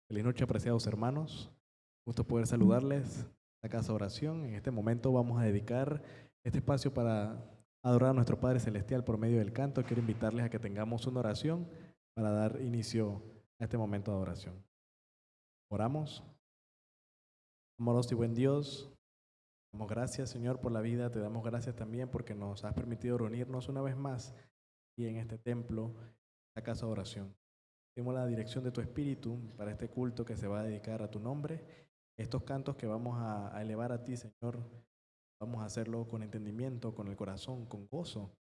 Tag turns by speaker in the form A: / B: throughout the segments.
A: Feliz noche, apreciados hermanos. Gusto poder saludarles a Casa Oración. En este momento vamos a dedicar este espacio para adorar a nuestro Padre Celestial por medio del canto. Quiero invitarles a que tengamos una oración para dar inicio a este momento de adoración. Oramos. Amoroso y buen Dios, damos gracias, Señor, por la vida. Te damos gracias también porque nos has permitido reunirnos una vez más aquí en este templo, la Casa de Oración. Tenemos la dirección de tu Espíritu para este culto que se va a dedicar a tu nombre. Estos cantos que vamos a elevar a ti, Señor, vamos a hacerlo con entendimiento, con el corazón, con gozo,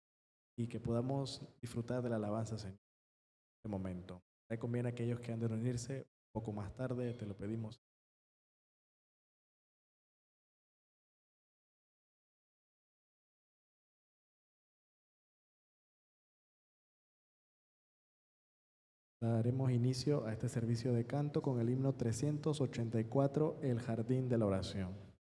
A: y que podamos disfrutar de la alabanza, Señor, en este momento. Le conviene a aquellos que han de reunirse un poco más tarde, te lo pedimos. Daremos inicio a este servicio de canto con el himno 384, El Jardín de la Oración.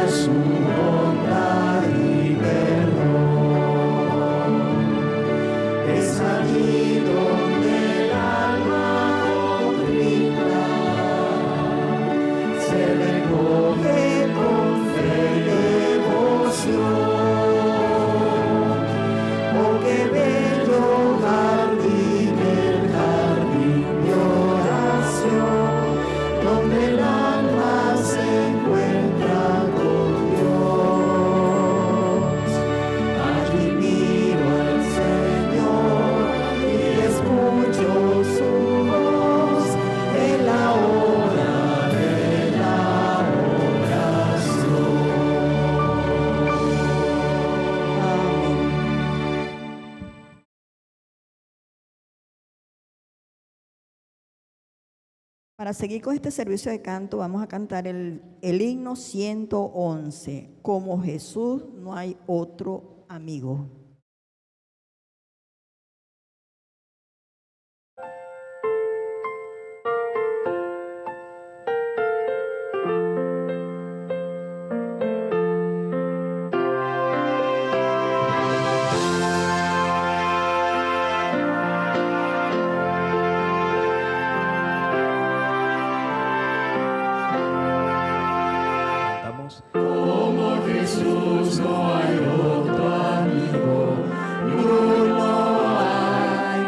B: Su bondad y Para seguir con este servicio de canto, vamos a cantar el himno 111. Como Jesús no hay otro amigo.
C: Como Jesús no hay otro amigo, ni uno hay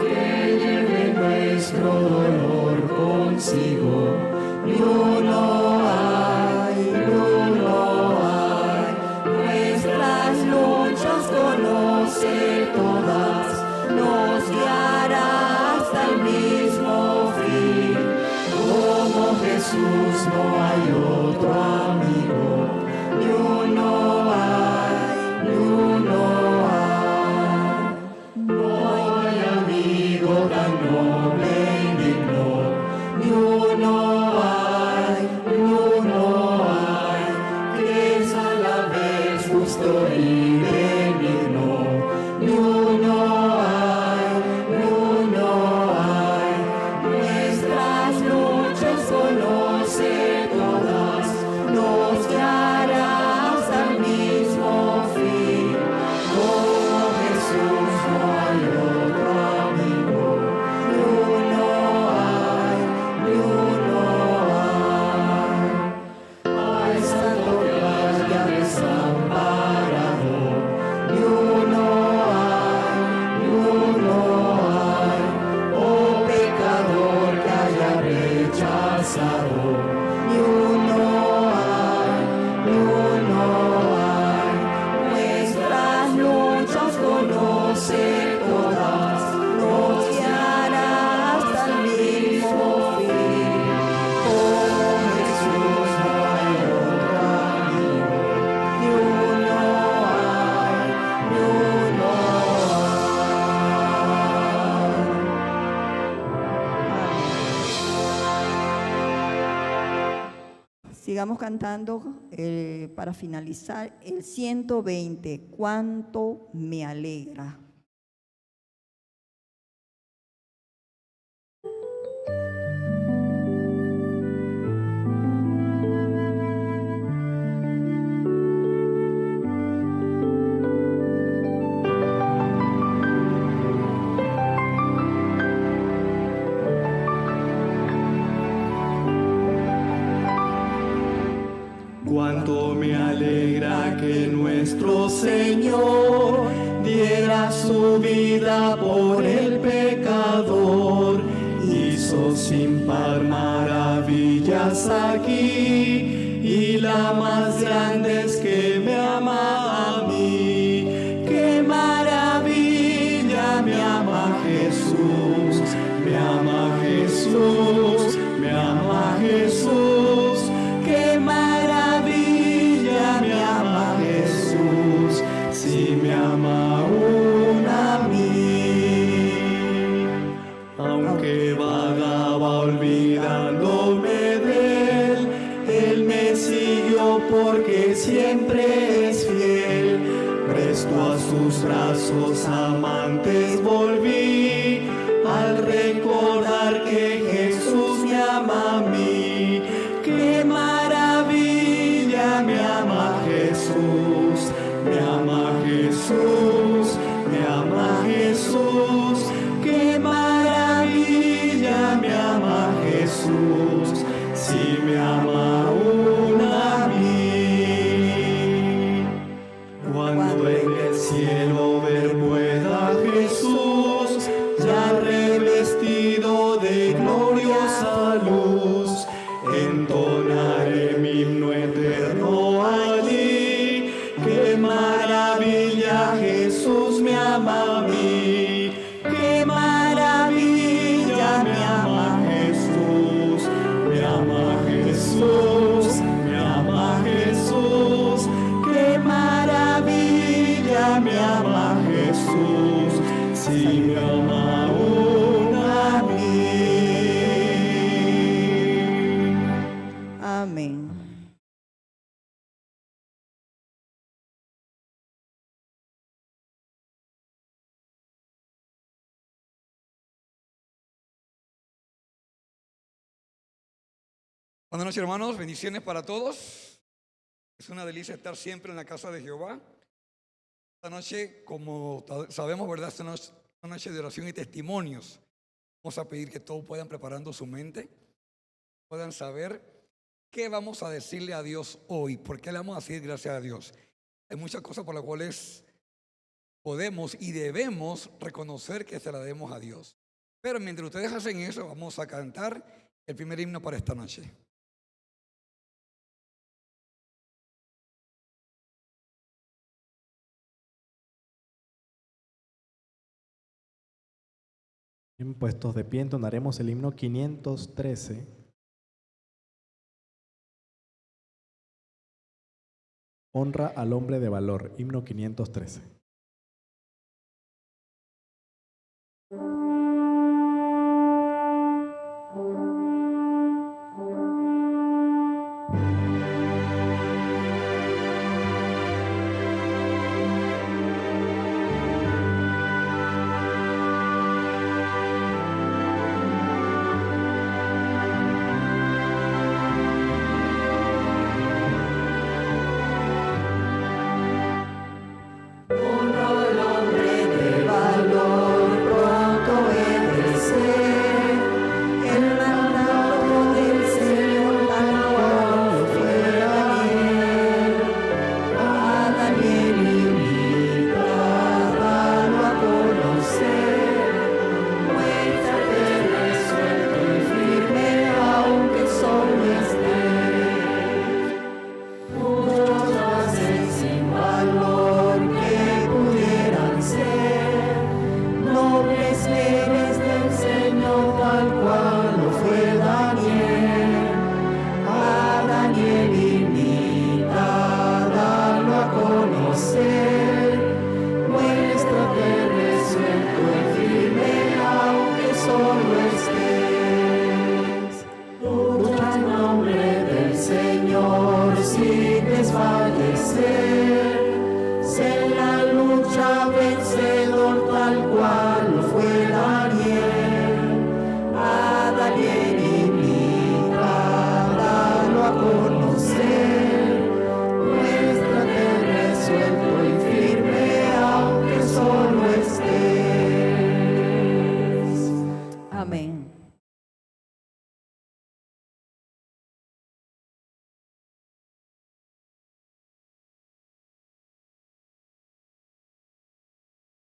C: que lleve nuestro dolor consigo, ni uno hay, nuestras luchas conoce todas, nos guiará hasta el mismo fin. Como Jesús no hay otro amigo, ni uno hay, no hay amigo tan noble y digno, ni uno hay, que es a la vez justo y benigno, ni uno hay, nuestras luchas conoce todas, nos guiará hasta el mismo fin. Como Jesús no hay otro amigo, ni uno hay. Ay, santo que haya desamparado, ni uno hay, oh pecador que haya rechazado, ni uno hay, nuestras luchas conoce todas, nos guiará hasta el mismo fin. Como Jesús no hay otro amigo, ni uno hay,
B: Sigamos cantando para finalizar el 120. Cuánto me alegra.
C: Cuánto me alegra que nuestro Señor diera su vida por el pecador, hizo sin par maravillas aquí, y la más grande es que me ama a mí. ¡Qué maravilla! Me ama Jesús, me ama Jesús, me ama Jesús. ¡Qué maravilla! Me ama Jesús, si me ama aún a mí. Aunque vagaba olvidándome de Él me siguió porque siempre es fiel. Presto a sus brazos amantes volví, al recordar que Jesús me ama a mí. ¡Qué maravilla! Me ama Jesús, me ama Jesús, me ama Jesús. ¡Qué maravilla! Me ama Jesús, si me ama aún a mí. Cuando en el cielo ver pueda Jesús, ya revestido de gloriosa luz, entonaré mi himno eterno allí. ¡Qué maravilla! Jesús me ama a mí. ¡Qué maravilla! Me ama Jesús, me ama Jesús.
D: Buenas noches, hermanos, bendiciones para todos. Es una delicia estar siempre en la casa de Jehová. Esta noche, como sabemos, ¿verdad? Esta noche es una noche de oración y testimonios. Vamos a pedir que todos puedan preparando su mente, puedan saber qué vamos a decirle a Dios hoy, por qué le vamos a decir gracias a Dios. Hay muchas cosas por las cuales podemos y debemos reconocer que se la debemos a Dios. Pero mientras ustedes hacen eso, vamos a cantar el primer himno para esta noche.
A: Bien, puestos de pie, entonaremos el himno 513. Honra al hombre de valor, himno 513.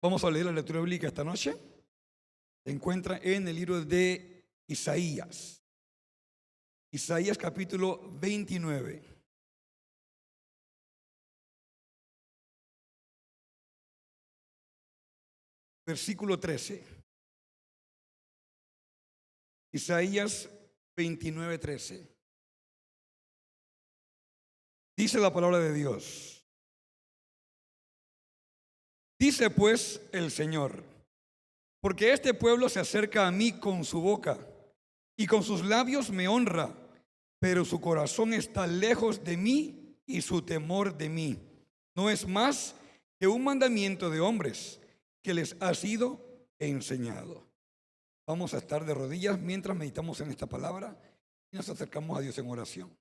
D: Vamos a leer la lectura bíblica esta noche. Se encuentra en el libro de Isaías. Isaías capítulo 29. Versículo 13. Isaías 29, 13. Dice la palabra de Dios. Dice pues el Señor, porque este pueblo se acerca a mí con su boca y con sus labios me honra, pero su corazón está lejos de mí y su temor de mí no es más que un mandamiento de hombres que les ha sido enseñado. Vamos a estar de rodillas mientras meditamos en esta palabra y nos acercamos a Dios en oración.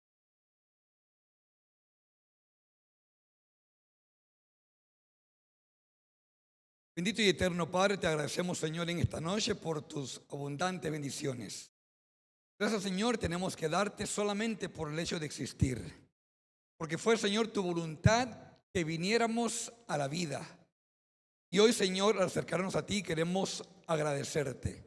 D: Bendito y eterno Padre, te agradecemos, Señor, en esta noche por tus abundantes bendiciones. Gracias, Señor, tenemos que darte solamente por el hecho de existir. Porque fue, Señor, tu voluntad que viniéramos a la vida. Y hoy, Señor, al acercarnos a ti, queremos agradecerte.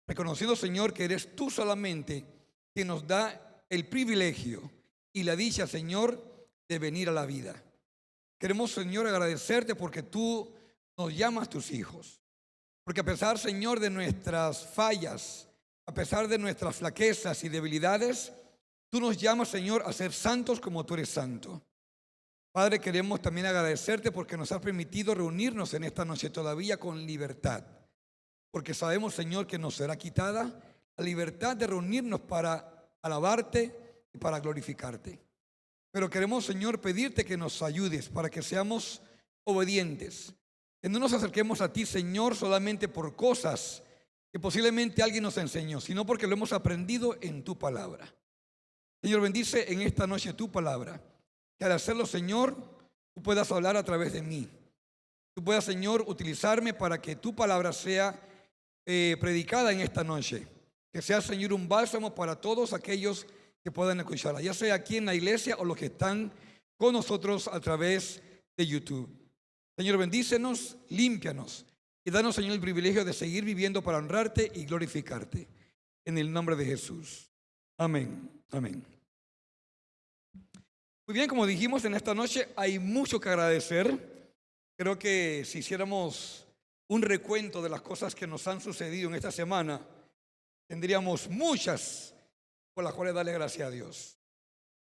D: Reconociendo, Señor, que eres tú solamente quien nos da el privilegio y la dicha, Señor, de venir a la vida. Queremos, Señor, agradecerte porque tú nos llamas tus hijos. Porque a pesar, Señor, de nuestras fallas, a pesar de nuestras flaquezas y debilidades, tú nos llamas, Señor, a ser santos como tú eres santo. Padre, queremos también agradecerte porque nos has permitido reunirnos en esta noche todavía con libertad. Porque sabemos, Señor, que nos será quitada la libertad de reunirnos para alabarte y para glorificarte. Pero queremos, Señor, pedirte que nos ayudes para que seamos obedientes. Que no nos acerquemos a ti, Señor, solamente por cosas que posiblemente alguien nos enseñó, sino porque lo hemos aprendido en tu palabra. Señor, bendice en esta noche tu palabra. Que al hacerlo, Señor, tú puedas hablar a través de mí. Tú puedas, Señor, utilizarme para que tu palabra sea predicada en esta noche. Que sea, Señor, un bálsamo para todos aquellos que puedan escucharla, ya sea aquí en la iglesia o los que están con nosotros a través de YouTube. Señor, bendícenos, límpianos y danos, Señor, el privilegio de seguir viviendo para honrarte y glorificarte. En el nombre de Jesús. Amén. Amén. Muy bien, como dijimos en esta noche, hay mucho que agradecer. Creo que si hiciéramos un recuento de las cosas que nos han sucedido en esta semana, tendríamos muchas por las cuales darle gracias a Dios.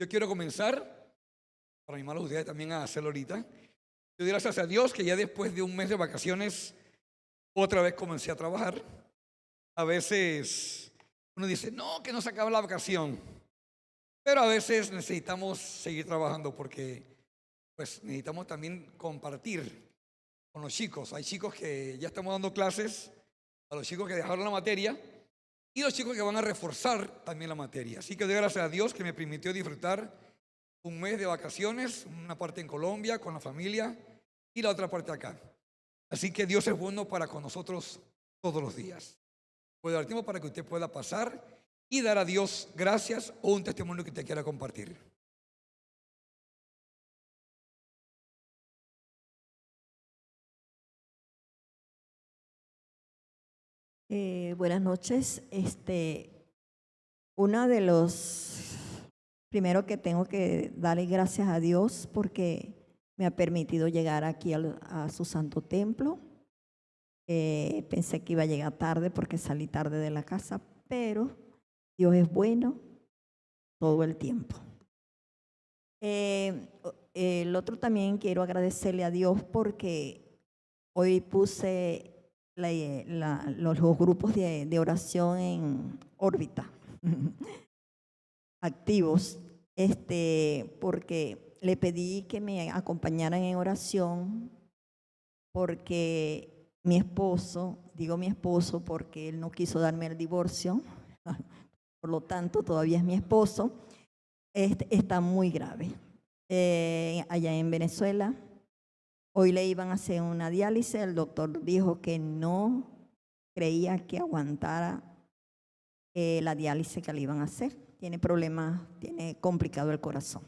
D: Yo quiero comenzar, para animar a ustedes también a hacerlo ahorita. Yo doy gracias a Dios que ya después de un mes de vacaciones, otra vez comencé a trabajar. A veces uno dice, no, que no se acaba la vacación. Pero a veces necesitamos seguir trabajando porque pues necesitamos también compartir con los chicos. Hay chicos que ya estamos dando clases, a los chicos que dejaron la materia y los chicos que van a reforzar también la materia. Así que doy gracias a Dios que me permitió disfrutar un mes de vacaciones, una parte en Colombia con la familia y la otra parte acá. Así que Dios es bueno para con nosotros todos los días. Puedo dar tiempo para que usted pueda pasar y dar a Dios gracias o un testimonio que usted quiera compartir.
B: Buenas noches. Uno de los primero que tengo que darle gracias a Dios porque me ha permitido llegar aquí a su santo templo. Pensé que iba a llegar tarde porque salí tarde de la casa, pero Dios es bueno todo el tiempo. El otro también quiero agradecerle a Dios porque hoy puse los grupos de oración en órbita, activos, porque le pedí que me acompañaran en oración porque mi esposo, digo mi esposo porque él no quiso darme el divorcio, por lo tanto todavía es mi esposo, está muy grave. Allá en Venezuela, hoy le iban a hacer una diálisis, el doctor dijo que no creía que aguantara la diálisis que le iban a hacer. Tiene problemas, tiene complicado el corazón.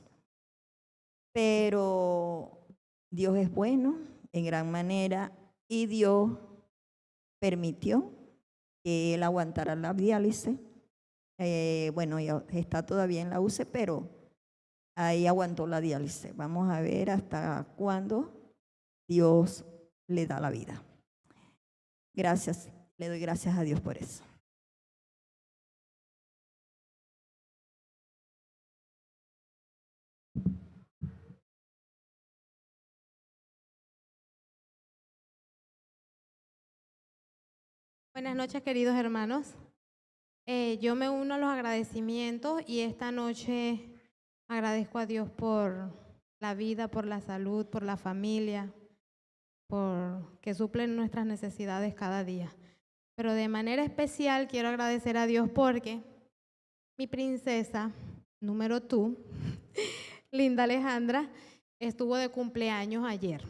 B: Pero Dios es bueno en gran manera y Dios permitió que él aguantara la diálisis. Bueno, ya está todavía en la UCI, pero ahí aguantó la diálisis. Vamos a ver hasta cuándo Dios le da la vida. Gracias, le doy gracias a Dios por eso.
E: Buenas noches, queridos hermanos. Yo me uno a los agradecimientos y esta noche agradezco a Dios por la vida, por la salud, por la familia, por que suplen nuestras necesidades cada día. Pero de manera especial quiero agradecer a Dios porque mi princesa, número 2, Linda Alejandra, estuvo de cumpleaños ayer.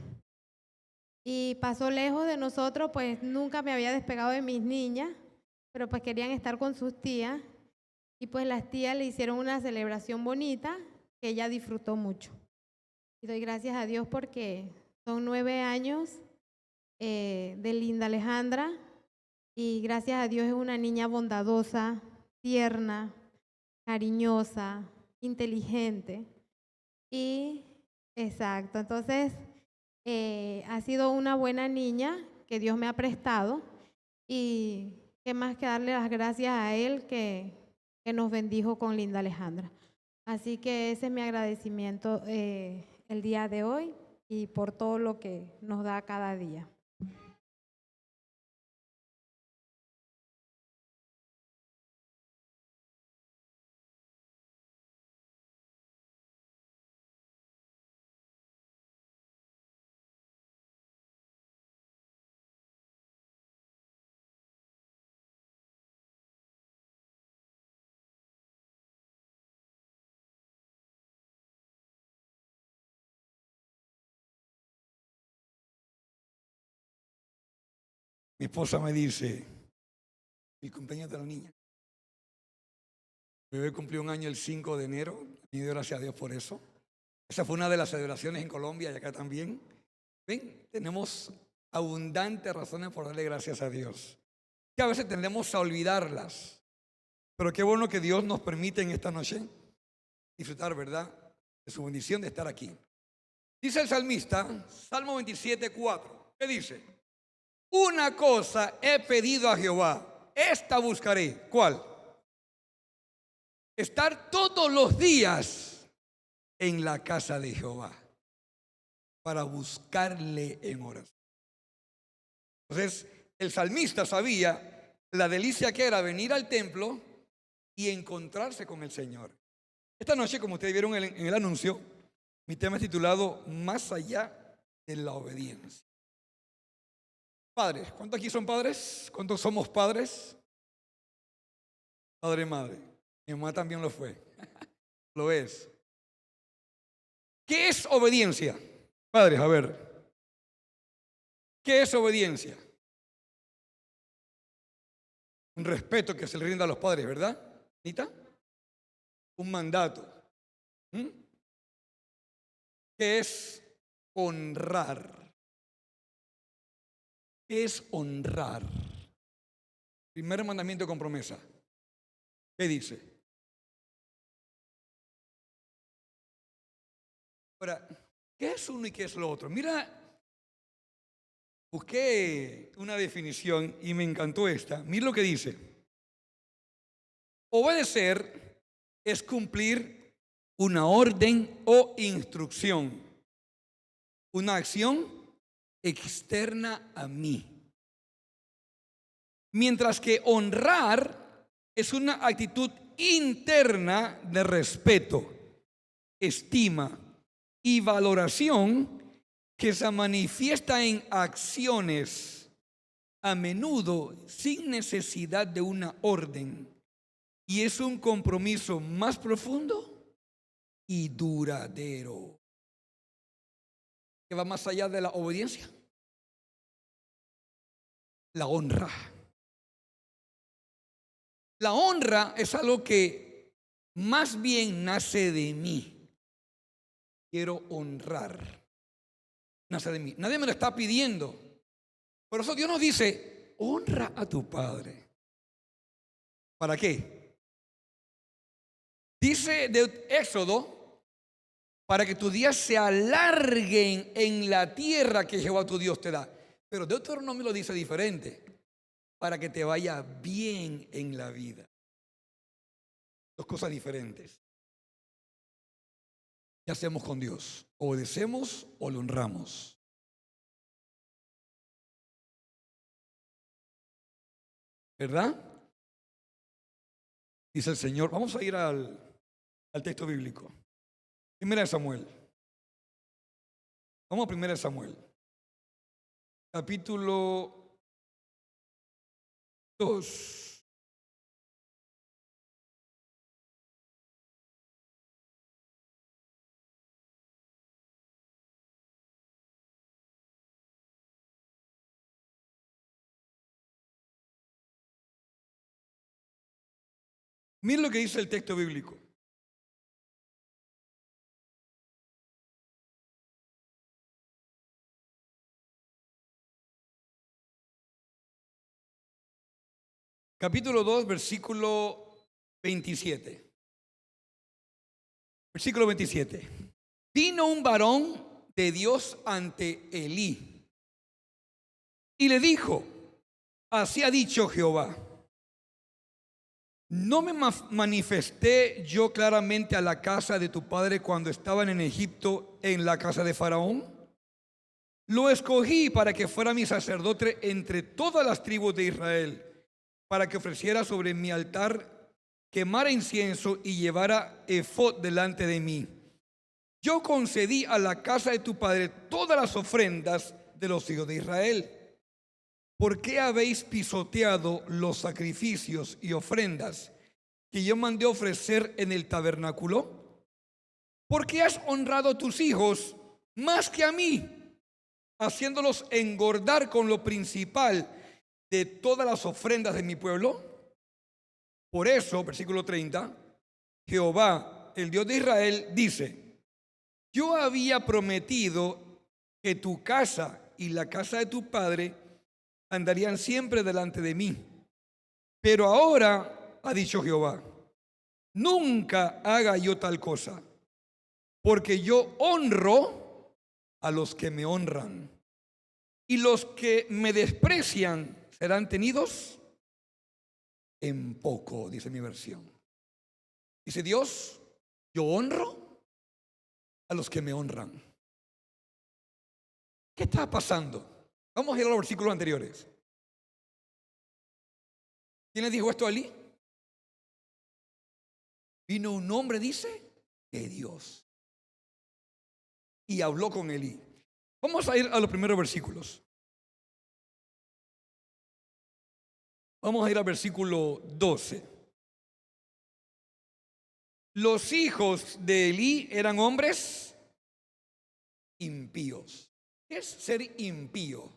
E: Y pasó lejos de nosotros, pues nunca me había despegado de mis niñas, pero pues querían estar con sus tías. Y pues las tías le hicieron una celebración bonita que ella disfrutó mucho. Y doy gracias a Dios porque son 9 años de Linda Alejandra. Y gracias a Dios es una niña bondadosa, tierna, cariñosa, inteligente. Y exacto, entonces ha sido una buena niña que Dios me ha prestado y qué más que darle las gracias a Él que nos bendijo con Linda Alejandra. Así que ese es mi agradecimiento el día de hoy y por todo lo que nos da cada día.
D: Mi esposa me dice, el cumpleaños de la niña. Mi bebé cumplió un año el 5 de enero, y doy gracias a Dios por eso. Esa fue una de las celebraciones en Colombia y acá también. Ven, tenemos abundantes razones por darle gracias a Dios, que a veces tendemos a olvidarlas. Pero qué bueno que Dios nos permite en esta noche disfrutar, ¿verdad?, de su bendición de estar aquí. Dice el salmista, Salmo 27:4, ¿qué dice? Una cosa he pedido a Jehová, esta buscaré. ¿Cuál? Estar todos los días en la casa de Jehová para buscarle en oración. Entonces, el salmista sabía la delicia que era venir al templo y encontrarse con el Señor. Esta noche, como ustedes vieron en el anuncio, mi tema es titulado Más allá de la obediencia. Padres, ¿cuántos aquí son padres? ¿Cuántos somos padres? Padre y madre. Mi mamá también lo fue. Lo es. ¿Qué es obediencia? Padres, a ver. ¿Qué es obediencia? Un respeto que se le rinda a los padres, ¿verdad, Anita? Un mandato. ¿Qué es honrar? ¿Qué es honrar? Primer mandamiento con promesa. ¿Qué dice? Ahora, ¿qué es uno y qué es lo otro? Mira, busqué una definición y me encantó esta. Mira lo que dice. Obedecer es cumplir una orden o instrucción, una acción externa a mí. Mientras que honrar es una actitud interna de respeto, estima y valoración que se manifiesta en acciones, a menudo sin necesidad de una orden, y es un compromiso más profundo y duradero, que va más allá de la obediencia. La honra. La honra es algo que más bien nace de mí. Quiero honrar. Nace de mí. Nadie me lo está pidiendo. Por eso Dios nos dice, honra a tu padre. ¿Para qué? Dice de Éxodo, para que tus días se alarguen en la tierra que Jehová tu Dios te da. Pero Deuteronomio lo dice diferente. Para que te vaya bien en la vida. Dos cosas diferentes. ¿Qué hacemos con Dios? ¿Obedecemos o lo honramos? ¿Verdad? Dice el Señor. Vamos a ir al texto bíblico. Primera de Samuel. Vamos a Primera de Samuel. Capítulo 2. Miren lo que dice el texto bíblico. Capítulo 2, versículo 27. Versículo 27. Vino un varón de Dios ante Elí y le dijo, así ha dicho Jehová, ¿no me manifesté yo claramente a la casa de tu padre cuando estaban en Egipto en la casa de Faraón? Lo escogí para que fuera mi sacerdote entre todas las tribus de Israel, para que ofreciera sobre mi altar, quemara incienso y llevara efod delante de mí. Yo concedí a la casa de tu padre todas las ofrendas de los hijos de Israel. ¿Por qué habéis pisoteado los sacrificios y ofrendas que yo mandé ofrecer en el tabernáculo? ¿Por qué has honrado a tus hijos más que a mí, haciéndolos engordar con lo principal de todas las ofrendas de mi pueblo? Por eso, versículo 30, Jehová, el Dios de Israel, dice: yo había prometido que tu casa y la casa de tu padre andarían siempre delante de mí. Pero ahora, ha dicho Jehová, nunca haga yo tal cosa, porque yo honro a los que me honran, y los que me desprecian serán tenidos en poco, dice mi versión. Dice Dios: yo honro a los que me honran. ¿Qué está pasando? Vamos a ir a los versículos anteriores. ¿Quién le dijo esto a Elí? Vino un hombre, dice, de Dios, y habló con Elí. Vamos a ir a los primeros versículos. Vamos a ir al versículo 12. Los hijos de Elí eran hombres impíos. ¿Qué es ser impío?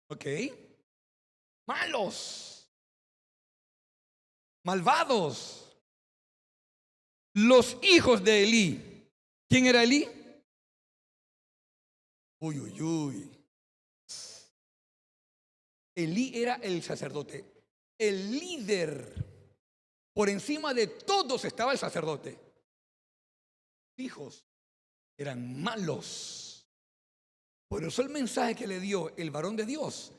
D: ¿Ok? Malos, malvados. Los hijos de Elí. ¿Quién era Elí? Uy, uy, uy. Elí era el sacerdote, el líder. Por encima de todos estaba el sacerdote. Sus hijos eran malos. Por eso el mensaje que le dio el varón de Dios,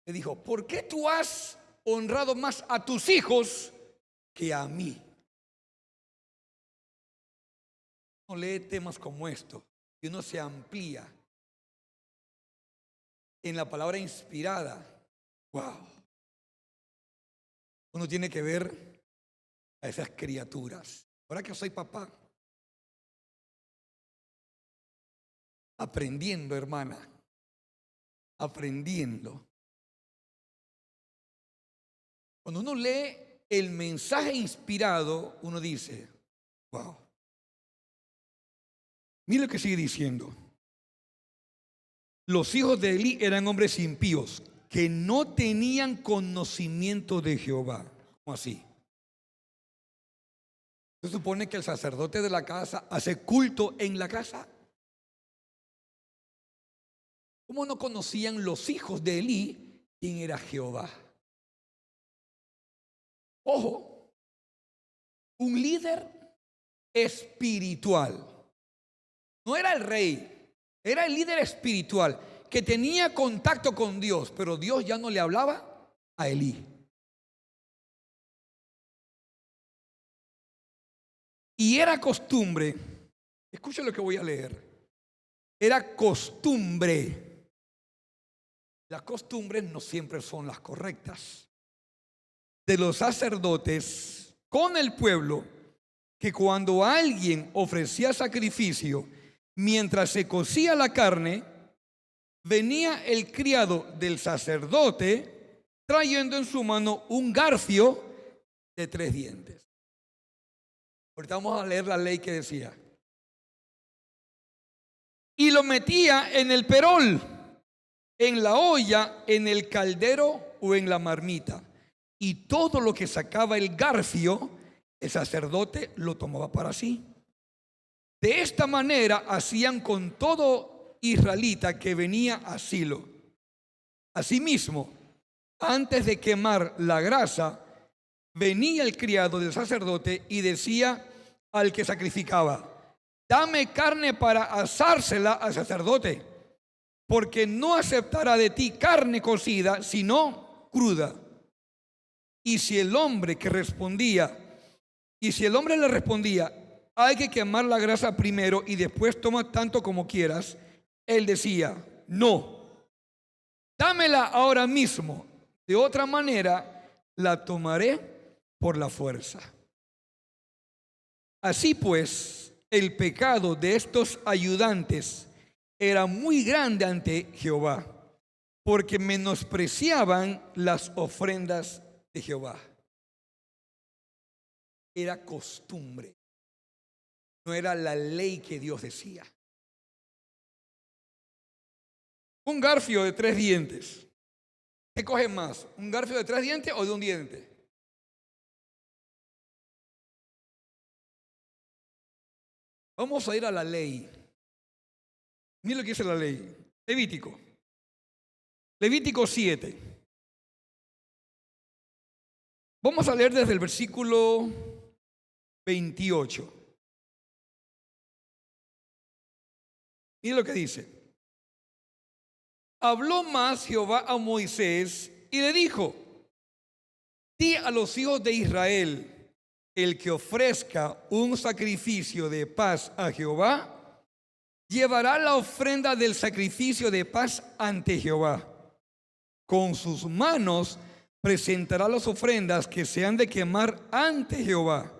D: le dijo: ¿por qué tú has honrado más a tus hijos que a mí? Uno lee temas como esto y uno se amplía en la palabra inspirada. Wow. Uno tiene que ver a esas criaturas. Ahora que soy papá, aprendiendo, hermana, aprendiendo. Cuando uno lee el mensaje inspirado, uno dice: wow. Mire lo que sigue diciendo. Los hijos de Elí eran hombres impíos que no tenían conocimiento de Jehová. ¿Cómo así? Se supone que el sacerdote de la casa hace culto en la casa. ¿Cómo no conocían los hijos de Elí quién era Jehová? Ojo, un líder espiritual. No era el rey, era el líder espiritual que tenía contacto con Dios, pero Dios ya no le hablaba a Elí. Y era costumbre, escuchen lo que voy a leer, era costumbre. Las costumbres no siempre son las correctas. De los sacerdotes con el pueblo, que cuando alguien ofrecía sacrificio, mientras se cocía la carne, venía el criado del sacerdote trayendo en su mano un garfio de 3 dientes. Ahorita vamos a leer la ley que decía. Y lo metía en el perol, en la olla, en el caldero o en la marmita. Y todo lo que sacaba el garfio, el sacerdote lo tomaba para sí. De esta manera hacían con todo israelita que venía a Silo. Asimismo, antes de quemar la grasa, venía el criado del sacerdote y decía al que sacrificaba: dame carne para asársela al sacerdote, porque no aceptará de ti carne cocida, sino cruda. Y si el hombre le respondía: hay que quemar la grasa primero y después toma tanto como quieras, él decía: no, dámela ahora mismo, de otra manera la tomaré por la fuerza. Así pues, el pecado de estos ayudantes era muy grande ante Jehová, porque menospreciaban las ofrendas de Jehová. Era costumbre, no era la ley que Dios decía. Un garfio de 3 dientes. ¿Qué coge más? ¿Un garfio de 3 dientes o de un diente? Vamos a ir a la ley. Mira lo que dice la ley. Levítico. Levítico 7. Vamos a leer desde el versículo 28. Mira lo que dice. Habló más Jehová a Moisés y le dijo: di a los hijos de Israel: el que ofrezca un sacrificio de paz a Jehová, llevará la ofrenda del sacrificio de paz ante Jehová. Con sus manos presentará las ofrendas que se han de quemar ante Jehová.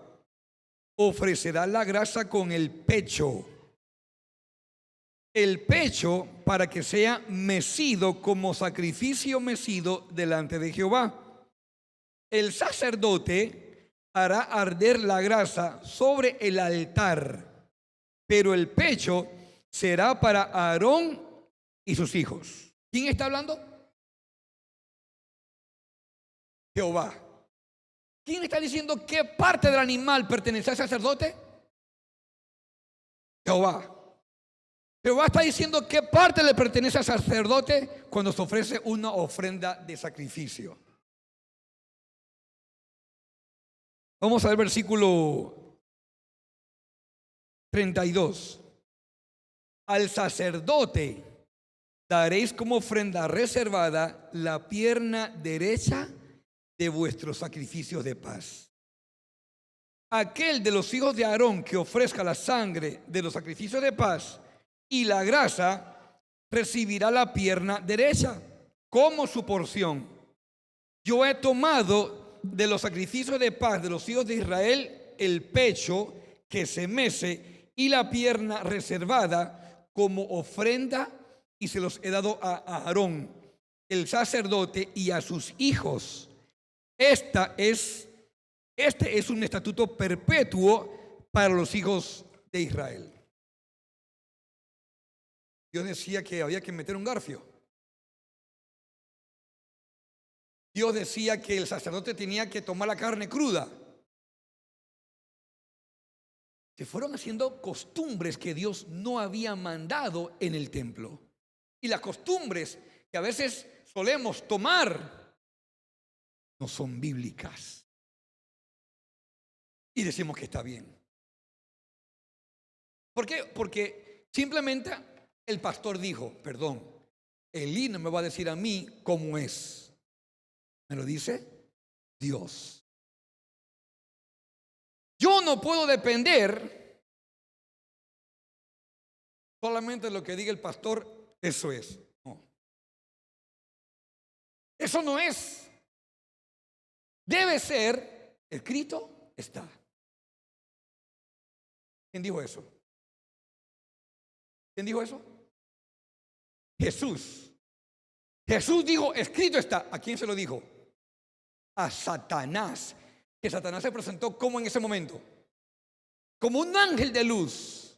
D: Ofrecerá la grasa con el pecho para que sea mecido como sacrificio mecido delante de Jehová. El sacerdote hará arder la grasa sobre el altar, pero el pecho será para Aarón y sus hijos. ¿Quién está hablando? Jehová. ¿Quién está diciendo qué parte del animal pertenece al sacerdote? Jehová. Jehová está diciendo qué parte le pertenece al sacerdote cuando se ofrece una ofrenda de sacrificio. Vamos a ver versículo 32. Al sacerdote daréis como ofrenda reservada la pierna derecha de vuestros sacrificios de paz. Aquel de los hijos de Aarón que ofrezca la sangre de los sacrificios de paz y la grasa, recibirá la pierna derecha como su porción. Yo he tomado de los sacrificios de paz de los hijos de Israel el pecho que se mece y la pierna reservada como ofrenda, y se los he dado a Aarón, el sacerdote, y a sus hijos. Este es un estatuto perpetuo para los hijos de Israel. Dios decía que había que meter un garfio. Dios decía que el sacerdote tenía que tomar la carne cruda. Se fueron haciendo costumbres que Dios no había mandado en el templo. Y las costumbres que a veces solemos tomar no son bíblicas. Y decimos que está bien. ¿Por qué? Porque simplemente el pastor dijo, perdón, Elí no me va a decir a mí cómo es. Me lo dice Dios. Yo no puedo depender solamente de lo que diga el pastor, eso es. No. Eso no es. Debe ser, escrito está. ¿Quién dijo eso? ¿Quién dijo eso? Jesús. Jesús dijo, escrito está. ¿A quién se lo dijo? A Satanás. Que Satanás se presentó como en ese momento, como un ángel de luz,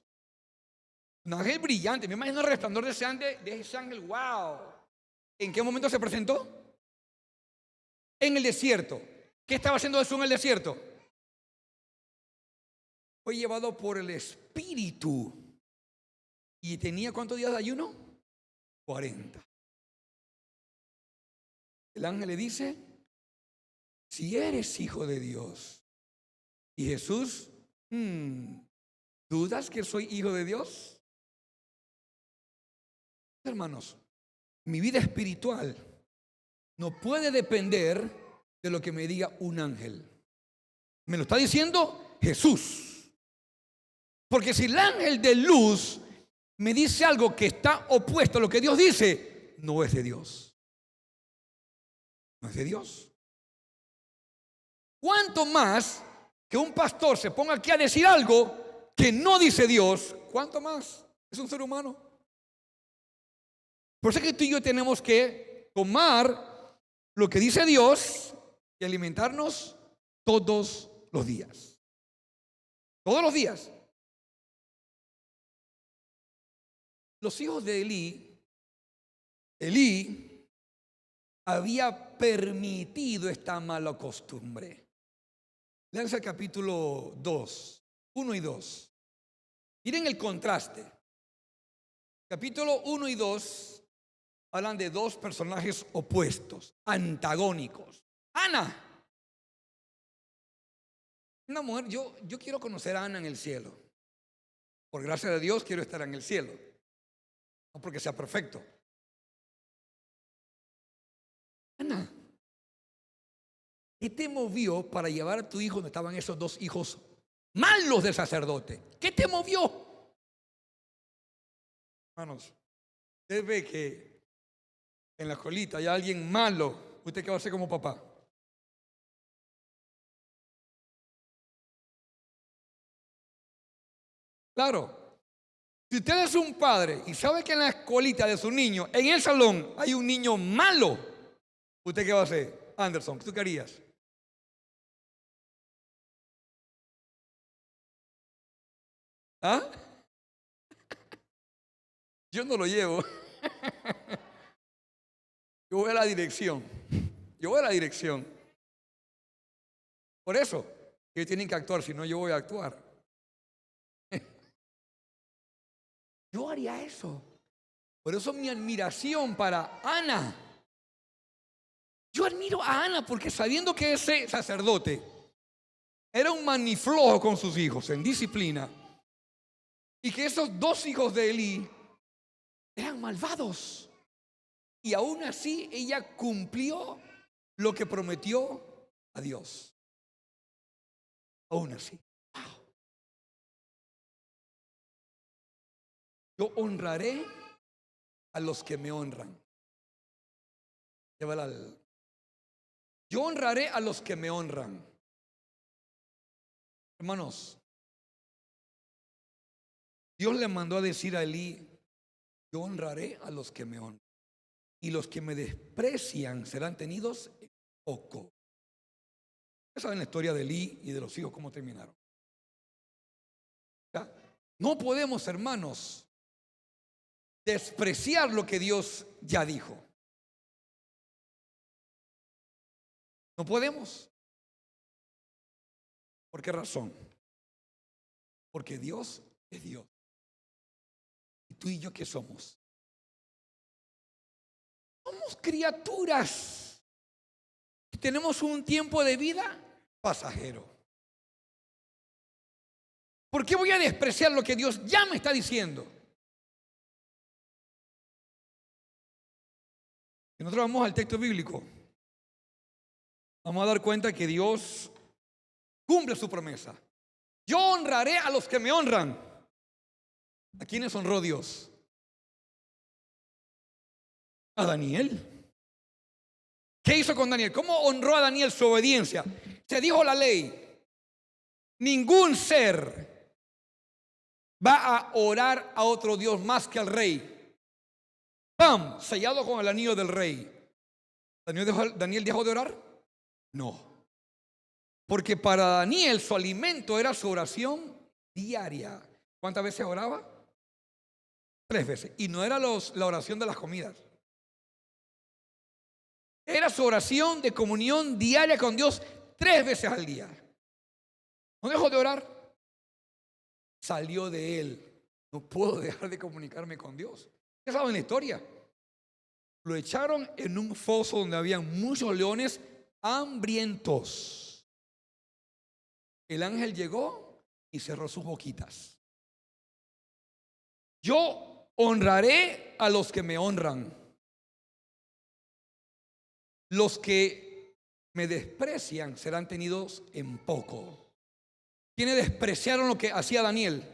D: un ángel brillante. Me imagino el resplandor de ese ángel. Wow. ¿En qué momento se presentó? En el desierto. ¿Qué estaba haciendo Jesús en el desierto? Fue llevado por el Espíritu. ¿Y tenía cuántos días de ayuno? 40. El ángel le dice, si eres hijo de Dios. Y Jesús, ¿dudas que soy hijo de Dios? Hermanos, mi vida espiritual no puede depender de lo que me diga un ángel. Me lo está diciendo Jesús. Porque si el ángel de luz me dice algo que está opuesto a lo que Dios dice, no es de Dios. No es de Dios. ¿Cuánto más que un pastor se ponga aquí a decir algo que no dice Dios? ¿Cuánto más? Es un ser humano. Por eso es que tú y yo tenemos que tomar lo que dice Dios y alimentarnos todos los días. Todos los días. Los hijos de Elí Elí había permitido esta mala costumbre. Lean el capítulo 2, 1 y 2. Miren el contraste. Capítulo 1 y 2 hablan de dos personajes opuestos, antagónicos. Ana, una mujer, yo quiero conocer a Ana en el cielo. Por gracia de Dios quiero estar en el cielo. No porque sea perfecto. Ana, ¿qué te movió para llevar a tu hijo donde estaban esos dos hijos malos del sacerdote? ¿Qué te movió? Hermanos, usted ve que en la escuelita hay alguien malo. ¿Usted qué va a hacer como papá? Claro, si usted es un padre y sabe que en la escuelita de su niño, en el salón, hay un niño malo, ¿usted qué va a hacer? Anderson, ¿tú qué harías? ¿Ah? Yo no lo llevo. Yo voy a la dirección. Yo voy a la dirección. Por eso, ellos tienen que actuar, si no yo voy a actuar. Yo haría eso. Por eso mi admiración para Ana. Yo admiro a Ana porque sabiendo que ese sacerdote era un maniflojo con sus hijos en disciplina y que esos dos hijos de Elí eran malvados y aún así ella cumplió lo que prometió a Dios. Aún así. Wow. Yo honraré a los que me honran. Yo honraré a los que me honran. Hermanos, Dios le mandó a decir a Elí, yo honraré a los que me honran. Y los que me desprecian serán tenidos en poco. Ustedes saben la historia de Elí y de los hijos, cómo terminaron. ¿Ya? No podemos, hermanos, despreciar lo que Dios ya dijo. No podemos. ¿Por qué razón? Porque Dios es Dios. ¿Y tú y yo qué somos? Somos criaturas. Y tenemos un tiempo de vida pasajero. ¿Por qué voy a despreciar lo que Dios ya me está diciendo? Si nosotros vamos al texto bíblico, vamos a dar cuenta que Dios cumple su promesa. Yo honraré a los que me honran. ¿A quiénes honró Dios? A Daniel. ¿Qué hizo con Daniel? ¿Cómo honró a Daniel su obediencia? Se dijo la ley: ningún ser va a orar a otro Dios más que al rey. ¡Pam! Sellado con el anillo del rey. ¿Daniel dejó de orar? No. Porque para Daniel su alimento era su oración diaria. ¿Cuántas veces oraba? 3 veces. Y no era la oración de las comidas. Era su oración de comunión diaria con Dios 3 veces al día. ¿No dejó de orar? Salió de él. No puedo dejar de comunicarme con Dios. ¿Qué saben la historia? Lo echaron en un foso donde habían muchos leones hambrientos. El ángel llegó y cerró sus boquitas. Yo honraré a los que me honran. Los que me desprecian serán tenidos en poco. ¿Quiénes despreciaron lo que hacía Daniel?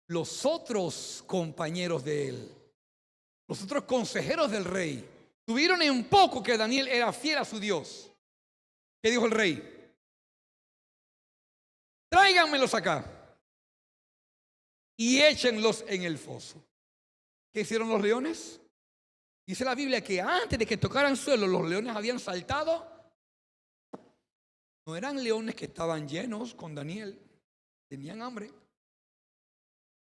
D: Los otros compañeros de él, los otros consejeros del rey, tuvieron en poco que Daniel era fiel a su Dios. ¿Qué dijo el rey? Tráiganmelos acá y échenlos en el foso. ¿Qué hicieron los leones? Dice la Biblia que antes de que tocaran suelo, los leones habían saltado. No eran leones que estaban llenos con Daniel, tenían hambre.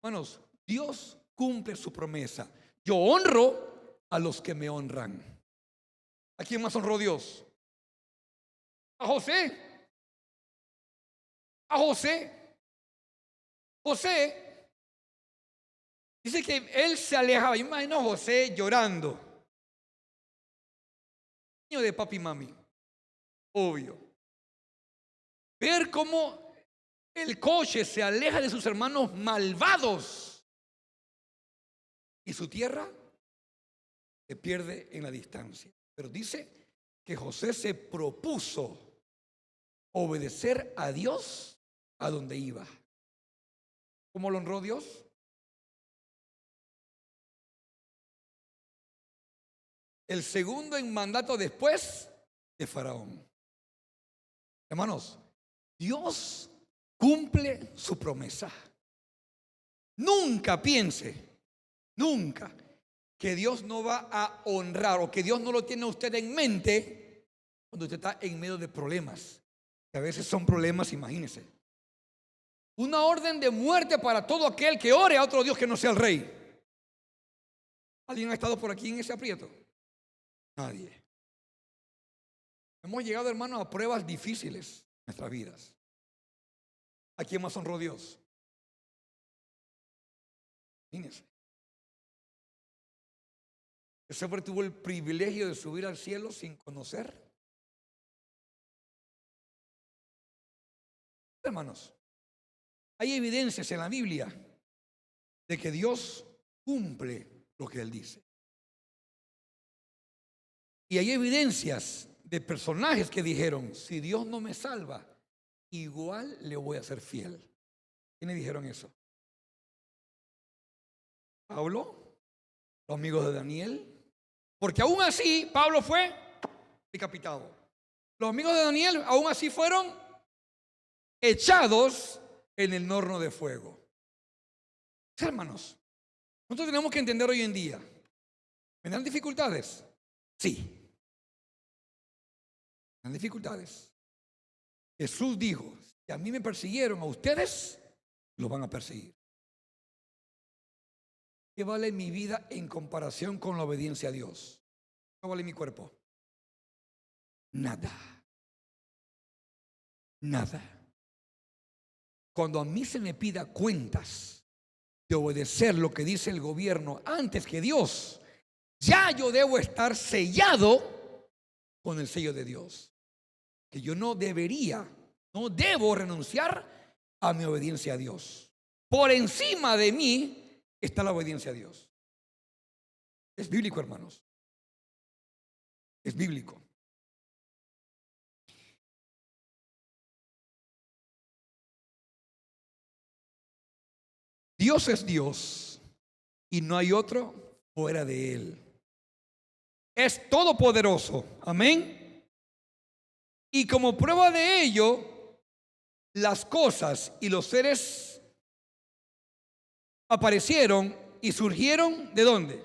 D: Hermanos, Dios cumple su promesa. Yo honro a los que me honran. ¿A quién más honró Dios? A José. A José. José dice que él se alejaba. Yo imagino a José llorando. Niño de papi y mami. Obvio. Ver cómo el coche se aleja de sus hermanos malvados y su tierra se pierde en la distancia. Pero dice que José se propuso obedecer a Dios a donde iba. ¿Cómo lo honró Dios? El segundo en mandato después de Faraón. Hermanos, Dios cumple su promesa. Nunca piense, nunca, que Dios no va a honrar o que Dios no lo tiene a usted en mente cuando usted está en medio de problemas. Que a veces son problemas, imagínese. Una orden de muerte para todo aquel que ore a otro Dios que no sea el rey. ¿Alguien ha estado por aquí en ese aprieto? Nadie. Hemos llegado, hermanos, a pruebas difíciles en nuestras vidas. ¿A quién más honró Dios? Imagínense. Ese hombre tuvo el privilegio de subir al cielo sin conocer. Hermanos, hay evidencias en la Biblia de que Dios cumple lo que Él dice. Y hay evidencias de personajes que dijeron, si Dios no me salva, igual le voy a ser fiel. ¿Quiénes dijeron eso? Pablo, los amigos de Daniel. Porque aún así, Pablo fue decapitado. Los amigos de Daniel aún así fueron echados en el horno de fuego. Hermanos, nosotros tenemos que entender hoy en día, ¿vendrán dificultades? Sí. ¿Vendrán dificultades? Jesús dijo, si a mí me persiguieron, a ustedes los van a perseguir. ¿Qué vale mi vida en comparación con la obediencia a Dios? ¿Qué vale mi cuerpo? Nada. Nada. Cuando a mí se me pida cuentas de obedecer lo que dice el gobierno antes que Dios, ya yo debo estar sellado con el sello de Dios. Que yo no debo renunciar a mi obediencia a Dios. Por encima de mí está la obediencia a Dios. Es bíblico, hermanos. Es bíblico. Dios es Dios y no hay otro fuera de Él. Es todopoderoso. Amén. Y como prueba de ello, las cosas y los seres aparecieron y surgieron ¿de dónde? ¿De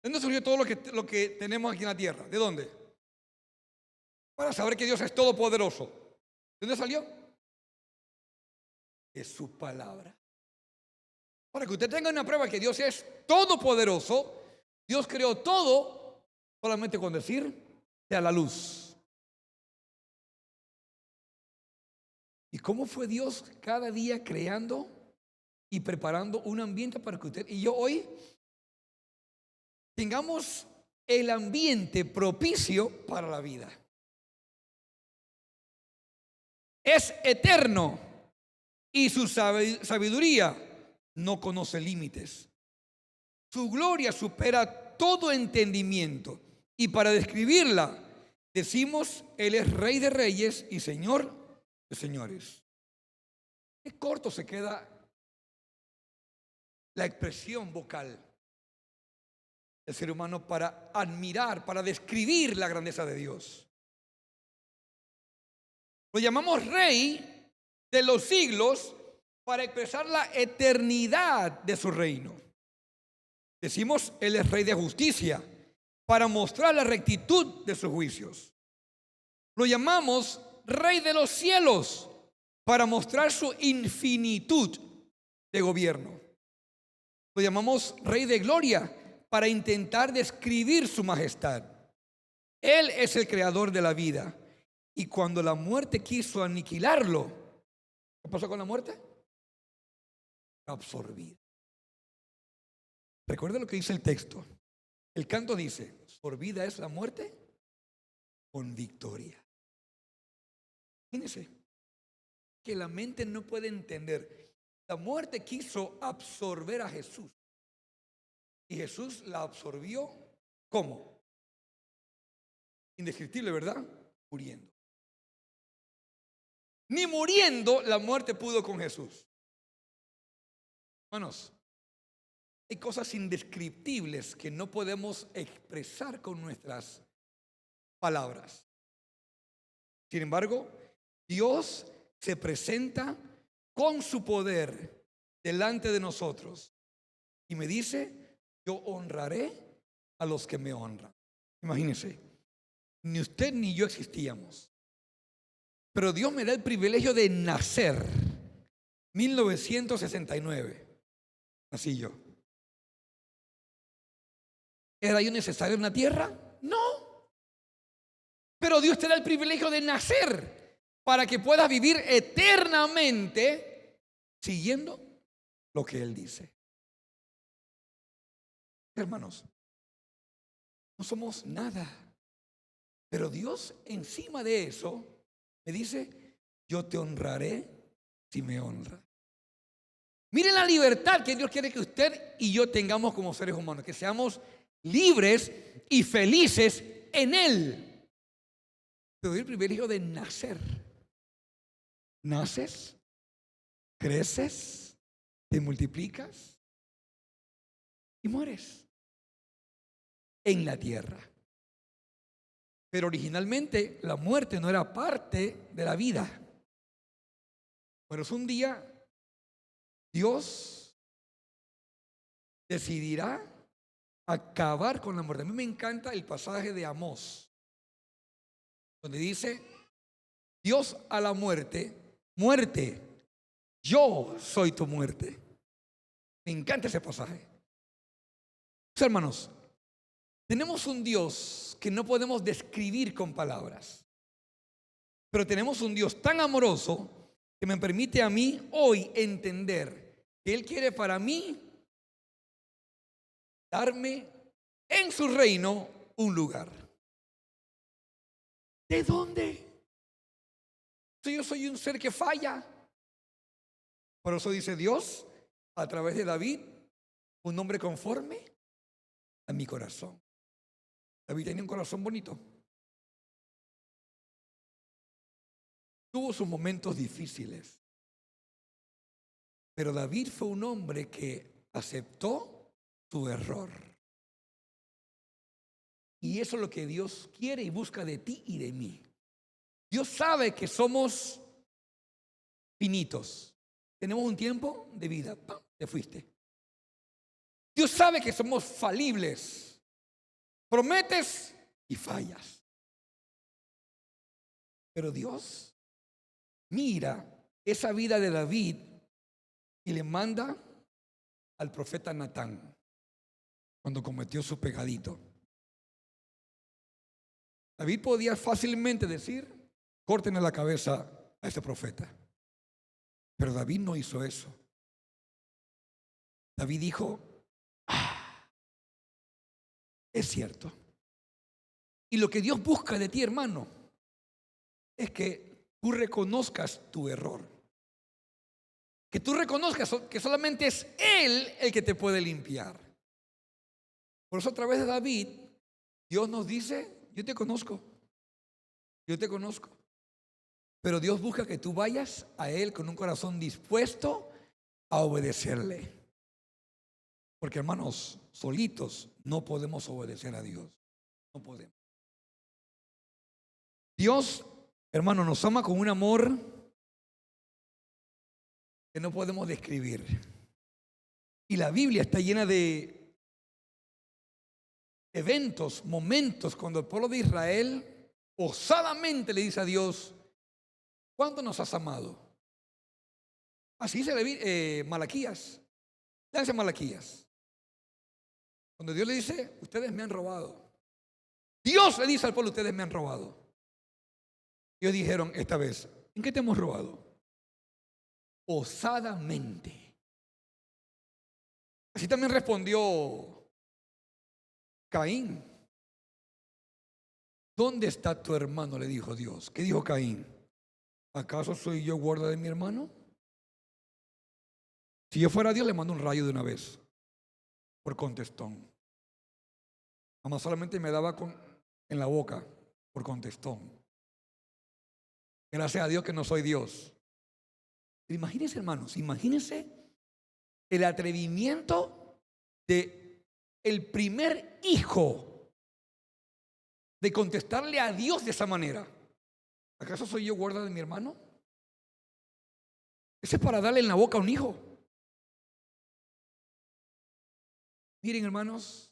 D: dónde surgió todo lo que tenemos aquí en la tierra? ¿De dónde? Para saber que Dios es todopoderoso. ¿De dónde salió? De su palabra. Para que usted tenga una prueba que Dios es todopoderoso, Dios creó todo solamente con decir sea la luz. ¿Y cómo fue Dios cada día creando y preparando un ambiente para que usted y yo hoy tengamos el ambiente propicio para la vida? Es eterno y su sabiduría no conoce límites. Su gloria supera todo entendimiento. Y para describirla, decimos, Él es Rey de Reyes y Señor de Señores. Qué corto se queda la expresión vocal del ser humano para admirar, para describir la grandeza de Dios. Lo llamamos Rey de los siglos para expresar la eternidad de su reino. Decimos, Él es Rey de justicia para mostrar la rectitud de sus juicios. Lo llamamos Rey de los cielos para mostrar su infinitud de gobierno. Lo llamamos Rey de Gloria para intentar describir su majestad. Él es el creador de la vida. Y cuando la muerte quiso aniquilarlo, ¿qué pasó con la muerte? Absorbida. Recuerda lo que dice el texto. El canto dice, absorbida es la muerte con victoria. Fíjense que la mente no puede entender. La muerte quiso absorber a Jesús. Y Jesús la absorbió, ¿cómo? Indescriptible, ¿verdad? Muriendo. Ni muriendo la muerte pudo con Jesús. Hermanos, hay cosas indescriptibles que no podemos expresar con nuestras palabras. Sin embargo, Dios se presenta con su poder delante de nosotros y me dice, yo honraré a los que me honran. Imagínense, ni usted ni yo existíamos, pero Dios me da el privilegio de nacer. 1969 nací yo. ¿Era yo necesario en la tierra? No. Pero Dios te da el privilegio de nacer para que puedas vivir eternamente siguiendo lo que Él dice. Hermanos, no somos nada. Pero Dios encima de eso me dice, yo te honraré si me honras. Miren la libertad que Dios quiere que usted y yo tengamos como seres humanos, que seamos libres y felices en Él. Te doy el privilegio de nacer. Naces, creces, te multiplicas y mueres en la tierra. Pero originalmente la muerte no era parte de la vida. Pero es un día Dios decidirá acabar con la muerte. A mí me encanta el pasaje de Amós, donde dice, Dios a la muerte, muerte, yo soy tu muerte. Me encanta ese pasaje. Hermanos, tenemos un Dios que no podemos describir con palabras, pero tenemos un Dios tan amoroso que me permite a mí hoy entender que Él quiere para mí darme en su reino un lugar. ¿De dónde? Si yo soy un ser que falla. Por eso dice Dios a través de David, un hombre conforme a mi corazón. David tenía un corazón bonito. Tuvo sus momentos difíciles. Pero David fue un hombre que aceptó su error. Y eso es lo que Dios quiere y busca de ti y de mí. Dios sabe que somos finitos. Tenemos un tiempo de vida. ¡Pam! Te fuiste. Dios sabe que somos falibles. Prometes y fallas. Pero Dios mira esa vida de David y le manda al profeta Natán cuando cometió su pecadito. David podía fácilmente decir, córtenle la cabeza a ese profeta. Pero David no hizo eso. David dijo, es cierto. Y lo que Dios busca de ti, hermano, es que tú reconozcas tu error. Que tú reconozcas que solamente es Él el que te puede limpiar. Por eso a través de David, Dios nos dice, yo te conozco. Yo te conozco. Pero Dios busca que tú vayas a Él con un corazón dispuesto a obedecerle. Porque hermanos, solitos no podemos obedecer a Dios. No podemos. Dios, hermano, nos ama con un amor que no podemos describir. Y la Biblia está llena de eventos, momentos cuando el pueblo de Israel osadamente le dice a Dios, ¿cuánto nos has amado? Así dice Malaquías. Lance Malaquías. Cuando Dios le dice, ustedes me han robado. Dios le dice al pueblo, ustedes me han robado. Ellos dijeron esta vez, ¿en qué te hemos robado? Osadamente. Así también respondió Caín. ¿Dónde está tu hermano?, le dijo Dios. ¿Qué dijo Caín? ¿Acaso soy yo guarda de mi hermano? Si yo fuera Dios, le mando un rayo de una vez, por contestón. Además, solamente me daba en la boca, por contestón. Gracias a Dios que no soy Dios. Pero imagínense, hermanos, imagínense el atrevimiento de el primer hijo de contestarle a Dios de esa manera. ¿Acaso soy yo guarda de mi hermano? Ese es para darle en la boca a un hijo. Miren, hermanos,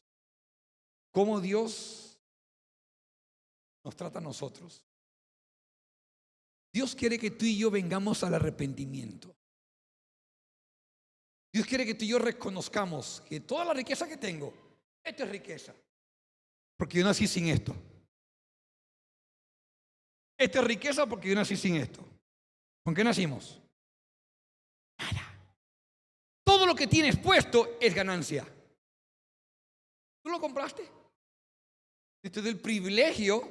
D: cómo Dios nos trata a nosotros. Dios quiere que tú y yo vengamos al arrepentimiento. Dios quiere que tú y yo reconozcamos que toda la riqueza que tengo, esto es riqueza. Porque yo nací sin esto. Esta es riqueza porque yo nací sin esto. ¿Con qué nacimos? Nada. Todo lo que tienes puesto es ganancia. ¿Tú lo compraste? Esto es el privilegio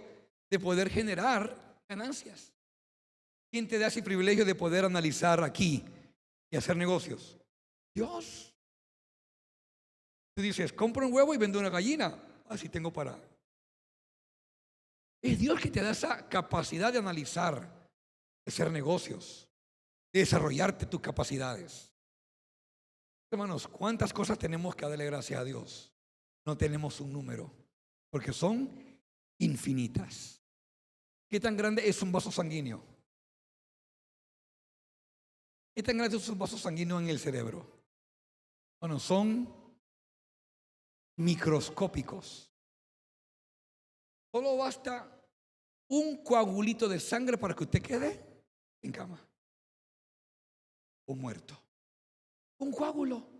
D: de poder generar ganancias. ¿Quién te da ese privilegio de poder analizar aquí y hacer negocios? Dios. Tú dices, compro un huevo y vendo una gallina. Así tengo para. Es Dios que te da esa capacidad de analizar, de hacer negocios, de desarrollarte tus capacidades. Hermanos, ¿cuántas cosas tenemos que darle gracias a Dios? No tenemos un número, porque son infinitas. ¿Qué tan grande es un vaso sanguíneo? ¿Qué tan grande es un vaso sanguíneo en el cerebro? Bueno, son microscópicos. Solo basta un coagulito de sangre para que usted quede en cama o muerto. Un coágulo.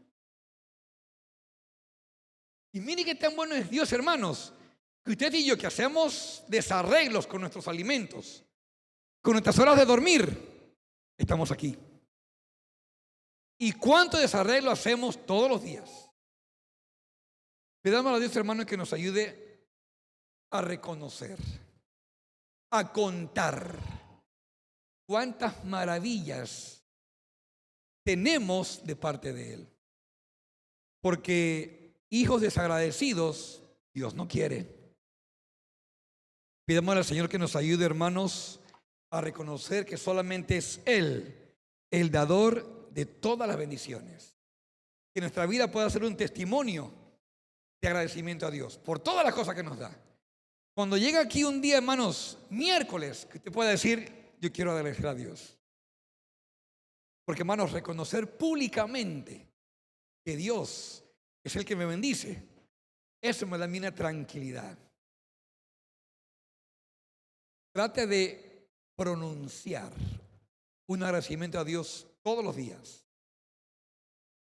D: Y mire qué tan bueno es Dios, hermanos, que usted y yo que hacemos desarreglos con nuestros alimentos, con nuestras horas de dormir, estamos aquí. ¿Y cuánto desarreglo hacemos todos los días? Pidamos a Dios, hermano, que nos ayude a reconocer, a contar cuántas maravillas tenemos de parte de Él. Porque hijos desagradecidos, Dios no quiere. Pidamos al Señor que nos ayude, hermanos, a reconocer que solamente es Él el dador de todas las bendiciones. Que nuestra vida pueda ser un testimonio de agradecimiento a Dios por todas las cosas que nos da. Cuando llega aquí un día, hermanos, miércoles, que usted pueda decir, yo quiero agradecer a Dios. Porque, hermanos, reconocer públicamente que Dios es el que me bendice, eso me da a mí una tranquilidad. Trate de pronunciar un agradecimiento a Dios todos los días,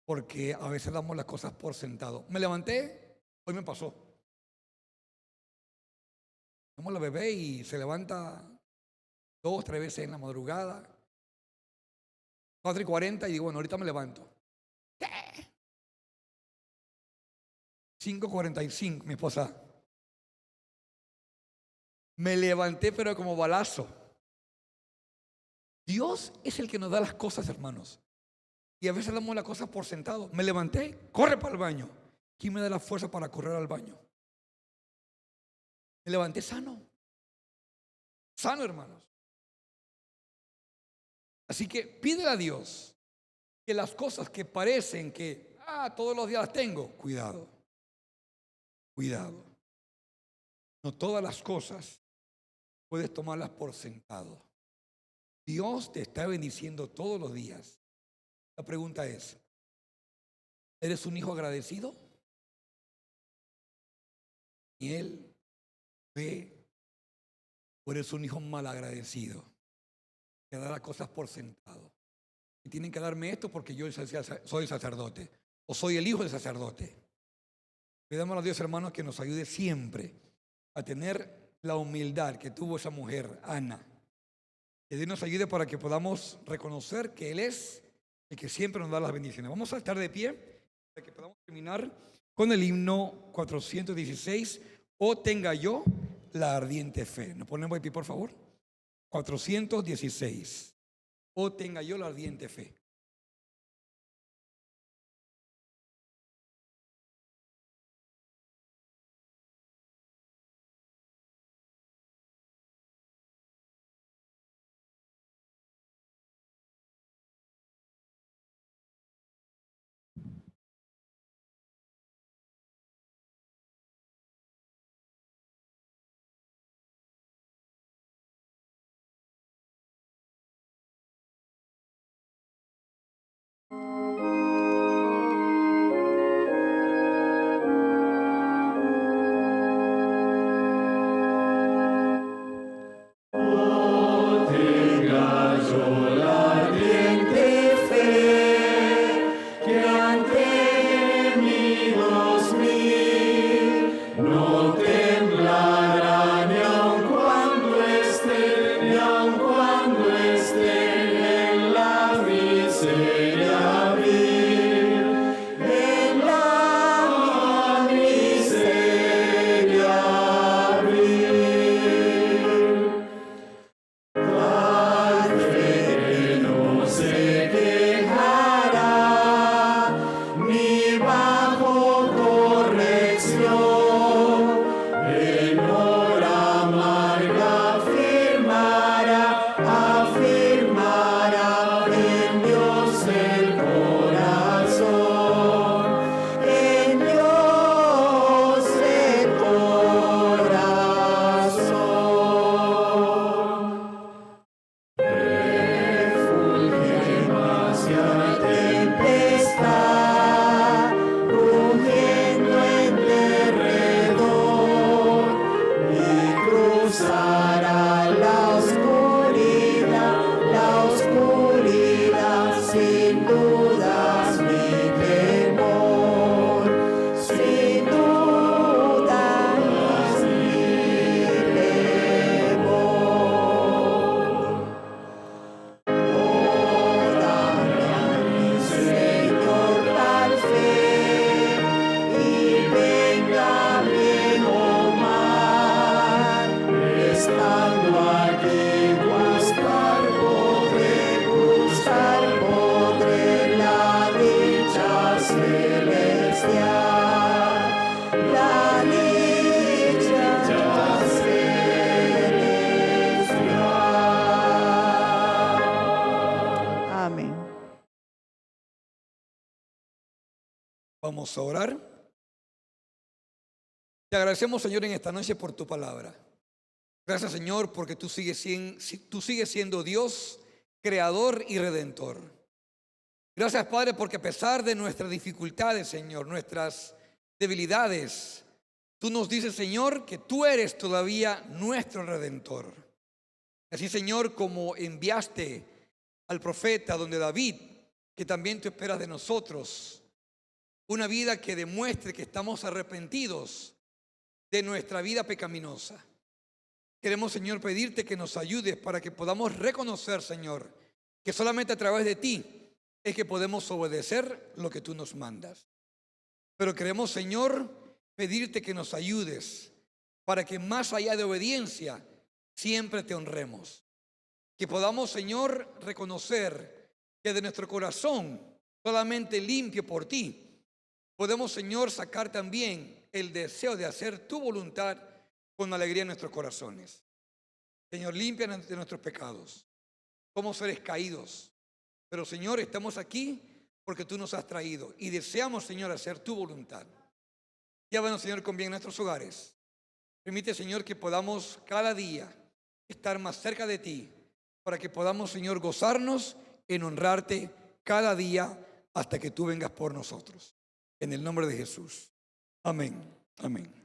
D: porque a veces damos las cosas por sentado. Me levanté, hoy me pasó. Como la bebé y se levanta 2, 3 veces en la madrugada, 4:40 y digo, bueno, ahorita me levanto. 5:45, mi esposa. Me levanté pero como balazo. Dios es el que nos da las cosas, hermanos. Y a veces damos las cosas por sentado. Me levanté, corre para el baño. ¿Quién me da la fuerza para correr al baño? Me levanté sano. Sano, hermanos. Así que pídele a Dios que las cosas que parecen que todos los días las tengo, cuidado. Cuidado. No todas las cosas puedes tomarlas por sentado. Dios te está bendiciendo todos los días. La pregunta es, ¿eres un hijo agradecido? ¿Y él ve o eres un hijo malagradecido que da las cosas por sentado? Y tienen que darme esto porque yo soy sacerdote o soy el hijo del sacerdote. Pidamos a Dios, hermanos, que nos ayude siempre a tener la humildad que tuvo esa mujer, Ana. Que Dios nos ayude para que podamos reconocer que Él es el que siempre nos da las bendiciones. Vamos a estar de pie para que podamos terminar con el himno 416, "Oh tenga yo la ardiente fe". ¿Nos ponemos de pie, por favor? 416, "Oh tenga yo la ardiente fe". Vamos a orar. Te agradecemos, Señor, en esta noche por tu palabra. Gracias, Señor, porque tú sigues siendo Dios, creador y redentor. Gracias, Padre, porque a pesar de nuestras dificultades, Señor, nuestras debilidades, tú nos dices, Señor, que tú eres todavía nuestro redentor. Así, Señor, como enviaste al profeta donde David, que también tú esperas de nosotros una vida que demuestre que estamos arrepentidos de nuestra vida pecaminosa. Queremos, Señor, pedirte que nos ayudes para que podamos reconocer, Señor, que solamente a través de ti es que podemos obedecer lo que tú nos mandas. Pero queremos, Señor, pedirte que nos ayudes para que más allá de obediencia siempre te honremos. Que podamos, Señor, reconocer que de nuestro corazón, solamente limpio por ti, podemos, Señor, sacar también el deseo de hacer tu voluntad con alegría en nuestros corazones. Señor, límpianos de nuestros pecados. Somos seres caídos, pero, Señor, estamos aquí porque tú nos has traído y deseamos, Señor, hacer tu voluntad. Llévanos, Señor, con bien a nuestros hogares. Permite, Señor, que podamos cada día estar más cerca de ti para que podamos, Señor, gozarnos en honrarte cada día hasta que tú vengas por nosotros. En el nombre de Jesús. Amén. Amén.